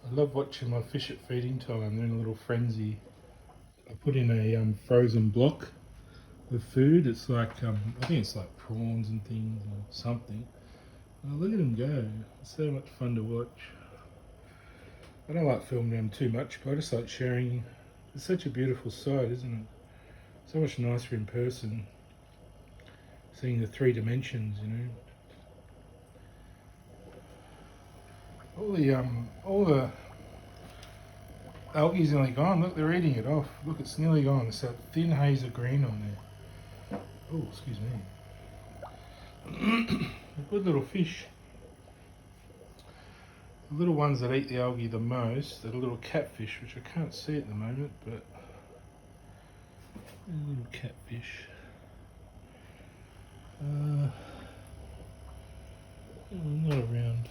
I love watching my fish at feeding time. They're in a little frenzy. I put in a frozen block of food. It's like, I think it's like prawns and things or something. Oh, look at them go. It's so much fun to watch. I don't like filming them too much, but I just like sharing. It's such a beautiful sight, isn't it? So much nicer in person, seeing the three dimensions, you know. All the algae's nearly gone. Look, they're eating it off. Look, it's nearly gone. It's that thin haze of green on there. Oh, excuse me. Good little fish. The little ones that eat the algae the most are the little catfish, which I can't see at the moment, but little catfish. Not around.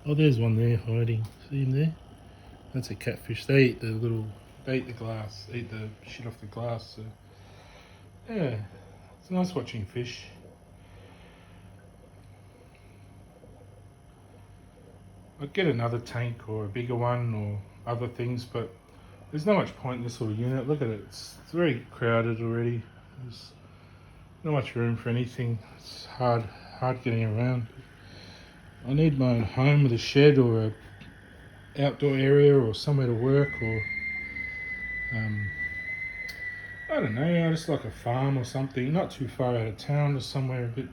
Oh, there's one there hiding. See him there? That's a catfish. They eat the glass, eat the shit off the glass. So, yeah, it's nice watching fish. I'd get another tank or a bigger one or other things, but there's not much point in this little unit. Look at it. It's very crowded already. There's not much room for anything. It's hard getting around. I need my own home with a shed or a outdoor area or somewhere to work or I don't know, just like a farm or something, not too far out of town, just somewhere a bit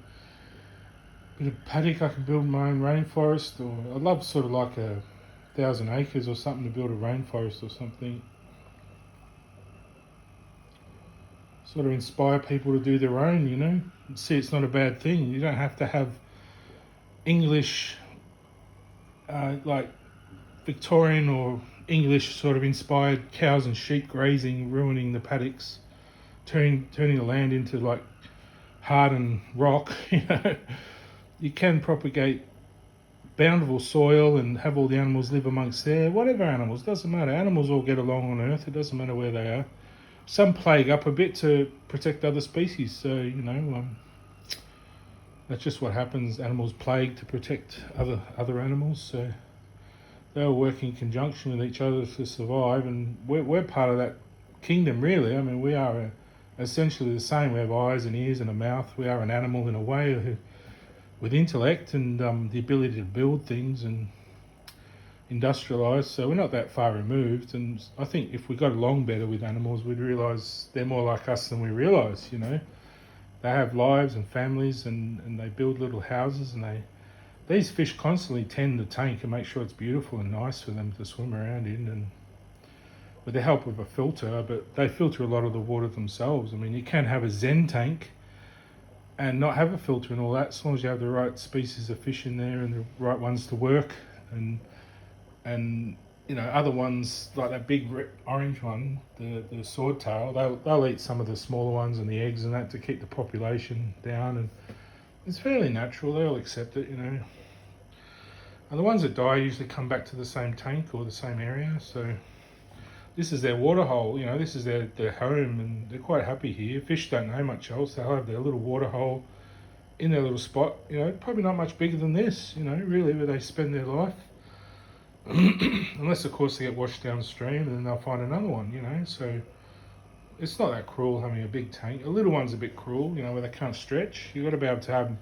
of paddock I can build my own rainforest, or I'd love sort of like 1,000 acres or something to build a rainforest or something. Sort of inspire people to do their own, you know. See, it's not a bad thing. You don't have to have English, like Victorian or English sort of inspired cows and sheep grazing, ruining the paddocks, turning the land into like hardened rock. You know, you can propagate bountiful soil and have all the animals live amongst there. Whatever animals, doesn't matter. Animals all get along on Earth. It doesn't matter where they are. Some plague up a bit to protect other species. So you know, that's just what happens. Animals plague to protect other animals. So they all work in conjunction with each other to survive, and we're part of that kingdom, really. I mean, we are essentially the same. We have eyes and ears and a mouth. We are an animal in a way, with intellect and the ability to build things and industrialise. So we're not that far removed. And I think if we got along better with animals, we'd realise they're more like us than we realise. You know, they have lives and families, and they build little houses, and these fish constantly tend the tank and make sure it's beautiful and nice for them to swim around in, and with the help of a filter, but they filter a lot of the water themselves. I mean, you can have a Zen tank and not have a filter and all that, as long as you have the right species of fish in there and the right ones to work, and you know, other ones like that big orange one, the swordtail, they'll eat some of the smaller ones and the eggs and that to keep the population down, and it's fairly natural. They'll accept it, you know. And the ones that die usually come back to the same tank or the same area. So this is their water hole, you know, this is their home, and they're quite happy here. Fish don't know much else. They'll have their little water hole in their little spot, you know, probably not much bigger than this, you know, really, where they spend their life. Unless, of course, they get washed downstream, and then they'll find another one, you know. So it's not that cruel having a big tank. A little one's a bit cruel, you know, where they can't stretch. You've got to be able to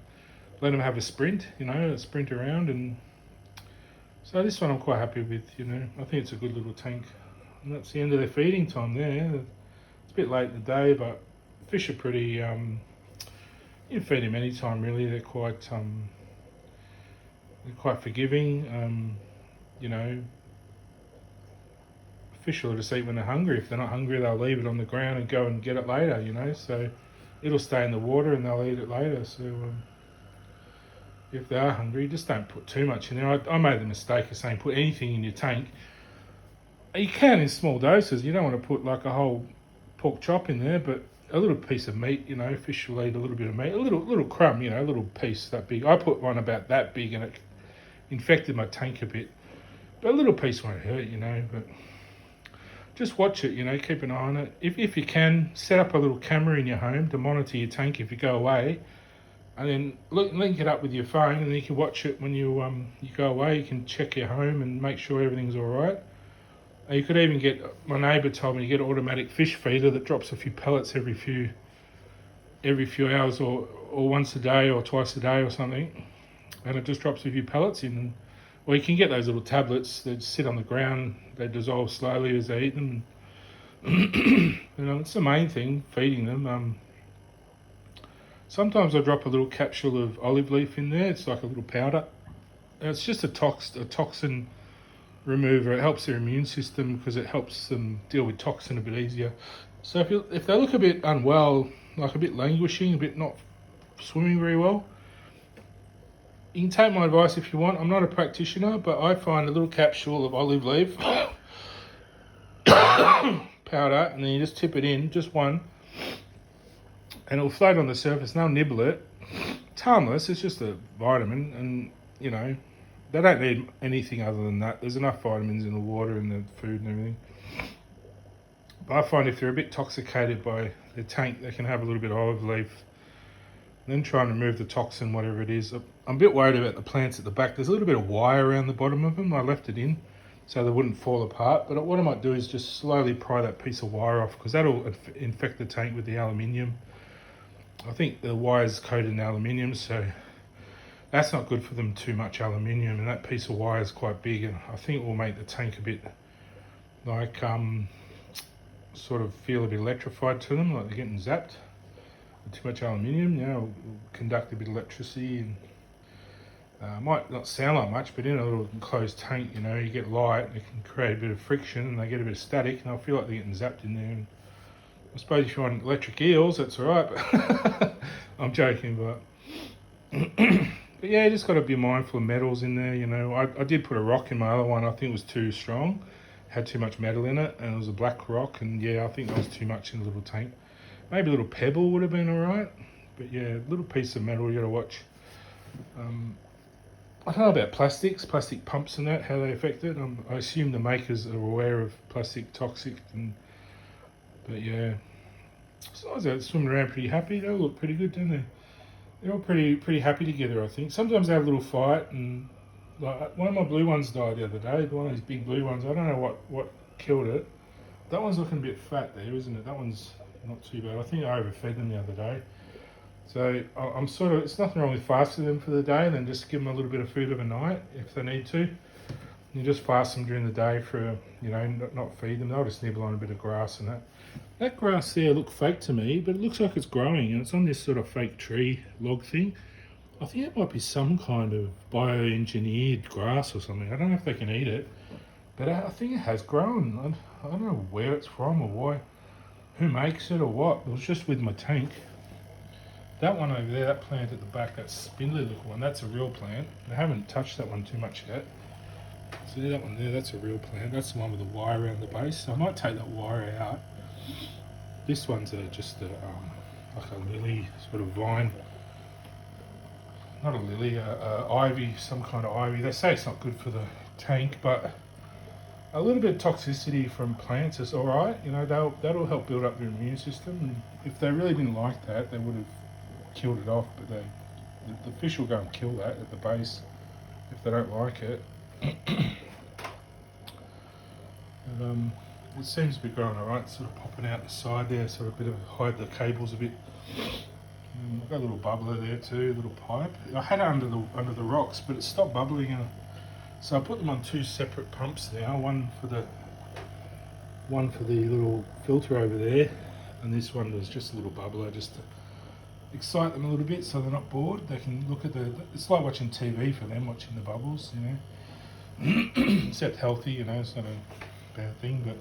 let them have a sprint, you know, sprint around. And so this one I'm quite happy with, you know. I think it's a good little tank. And that's the end of their feeding time there. It's a bit late in the day, but fish are pretty, you can feed them any time really. They're quite forgiving. You know, fish will just eat when they're hungry. If they're not hungry, they'll leave it on the ground and go and get it later, you know. So it'll stay in the water and they'll eat it later. So if they are hungry, just don't put too much in there. I made the mistake of saying put anything in your tank. You can in small doses. You don't want to put like a whole pork chop in there, but a little piece of meat, you know, fish will eat a little bit of meat. A little crumb, you know, a little piece that big. I put one about that big and it infected my tank a bit. But a little piece won't hurt, you know, but just watch it, you know, keep an eye on it. If you can, set up a little camera in your home to monitor your tank if you go away. and then link it up with your phone, and you can watch it when you go away. You can check your home and make sure everything's all right. And you could even get, my neighbour told me, you get an automatic fish feeder that drops a few pellets every few hours, or once a day or twice a day or something, and it just drops a few pellets in. Or you can get those little tablets that sit on the ground. They dissolve slowly as they eat them. It's the main thing, feeding them. Sometimes I drop a little capsule of olive leaf in there. It's like a little powder. And it's just a toxin remover. It helps their immune system because it helps them deal with toxin a bit easier. So if they look a bit unwell, like a bit languishing, a bit not swimming very well, you can take my advice if you want. I'm not a practitioner, but I find a little capsule of olive leaf powder, and then you just tip it in, just one, and it'll float on the surface, and they'll nibble it. It's harmless, it's just a vitamin, and they don't need anything other than that. There's enough vitamins in the water and the food and everything. But I find if they're a bit intoxicated by their tank, they can have a little bit of olive leaf, and then try and remove the toxin, whatever it is. I'm a bit worried about the plants at the back. There's a little bit of wire around the bottom of them. I left it in so they wouldn't fall apart. But what I might do is just slowly pry that piece of wire off, because that'll infect the tank with the aluminium. I think the wire's coated in aluminium, so that's not good for them, too much aluminium, and that piece of wire is quite big, and I think it will make the tank a bit like sort of feel a bit electrified to them, like they're getting zapped. Too much aluminium, will conduct a bit of electricity, and might not sound like much, but in a little enclosed tank, you get light, and it can create a bit of friction, and they get a bit of static, and they'll feel like they're getting zapped in there. And I suppose if you want electric eels, that's all right, but I'm joking, but but yeah, you just got to be mindful of metals in there. I did put a rock in my other one. I think it was too strong, had too much metal in it, and it was a black rock, and I think that was too much in the little tank. Maybe a little pebble would have been all right, but a little piece of metal you got to watch. I don't know about plastic pumps and that, how they affect it. I assume the makers are aware of plastic toxic, but as long as they're swimming around pretty happy, they all look pretty good, don't they? They're all pretty happy together, I think. Sometimes they have a little fight, and like one of my blue ones died the other day. One of these big blue ones. I don't know what killed it. That one's looking a bit fat there, isn't it? That one's not too bad. I think I overfed them the other day. So I'm it's nothing wrong with fasting them for the day, and then just give them a little bit of food overnight if they need to. You just fast them during the day for, not feed them. They'll just nibble on a bit of grass and that. That grass there looked fake to me, but it looks like it's growing, and it's on this sort of fake tree log thing. I think it might be some kind of bioengineered grass or something. I don't know if they can eat it, but I think it has grown. I don't know where it's from or why, who makes it or what. It was just with my tank. That one over there, that plant at the back, that spindly looking one, that's a real plant. I haven't touched that one too much yet. See that one there, that's a real plant. That's the one with the wire around the base. So I might take that wire out. This one's just like a lily sort of vine. Not a lily, ivy, some kind of ivy. They say it's not good for the tank, but a little bit of toxicity from plants is all right. That'll help build up their immune system. And if they really didn't like that, they would have killed it off. But the fish will go and kill that at the base if they don't like it. And, it seems to be growing all right. Sort of popping out the side there, sort of a bit of hide the cables a bit. I've got a little bubbler there too, a little pipe. I had it under the rocks, but it stopped bubbling. So I put them on two separate pumps now. One for the little filter over there, and this one was just a little bubbler, just to excite them a little bit, so they're not bored. They can look at it's like watching TV for them, watching the bubbles, Except healthy, it's not a bad thing. But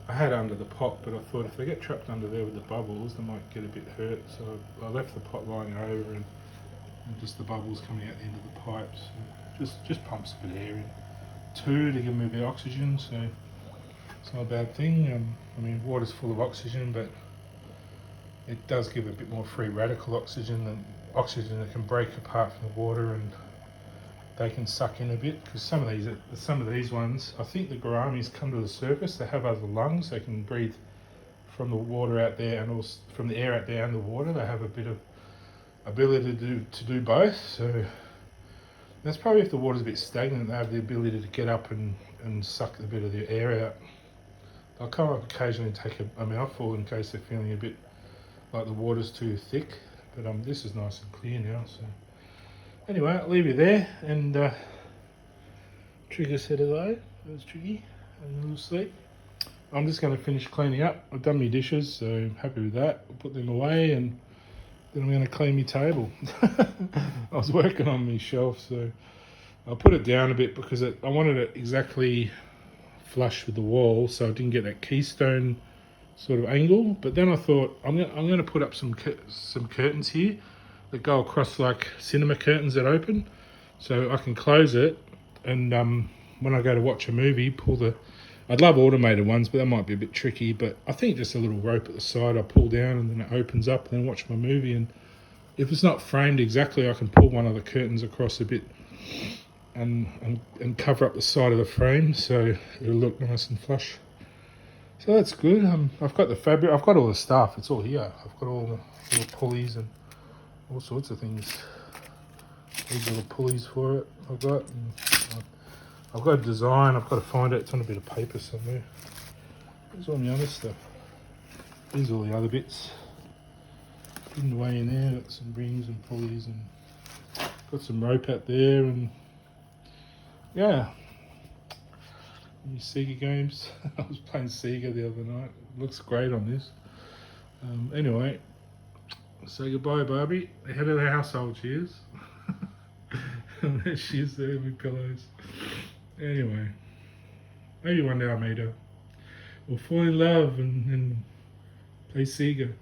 I had it under the pot, but I thought if they get trapped under there with the bubbles, they might get a bit hurt. So I left the pot lying over, and just the bubbles coming out the end of the pipes. Just pumps a bit of air in. Two, to give them a bit of oxygen, so it's not a bad thing. Water's full of oxygen, but it does give a bit more free radical oxygen than oxygen that can break apart from the water, and they can suck in a bit, because some of these ones, I think the gouramis come to the surface. They have other lungs. They can breathe from the water out there, and also from the air out there and the water. They have a bit of ability to do both. So that's probably if the water's a bit stagnant, they have the ability to get up and suck a bit of the air out. They'll come up occasionally and take a mouthful in case they're feeling a bit like the water's too thick. But this is nice and clear now. So anyway, I'll leave you there. And Trigger said hello. There's Triggy and a little sleep. I'm just going to finish cleaning up. I've done my dishes, so I'm happy with that. I'll put them away and then I'm going to clean my table. I was working on my shelf, so I'll put it down a bit because I wanted it exactly flush with the wall, so I didn't get that keystone sort of angle. But then I thought I'm going to put up some curtains here that go across like cinema curtains that open, so I can close it and when I go to watch a movie, I'd love automated ones, but that might be a bit tricky. But I think just a little rope at the side I pull down and then it opens up and then watch my movie. And if it's not framed exactly, I can pull one of the curtains across a bit and cover up the side of the frame so it'll look nice and flush. So that's good. I've got the fabric, I've got all the stuff, it's all here. I've got all the little pulleys and all sorts of things. These little pulleys for it I've got. And I've got a design, I've got to find it. It's on a bit of paper somewhere. There's all my other stuff. These are all the other bits. Hidden away in there, got some rings and pulleys and got some rope out there and yeah. New Sega games. I was playing Sega the other night. It looks great on this. Anyway, say goodbye, Barbie. The head of the household she is. And there she is there with pillows. Anyway, maybe one day I'll meet her. We'll fall in love and play Sega.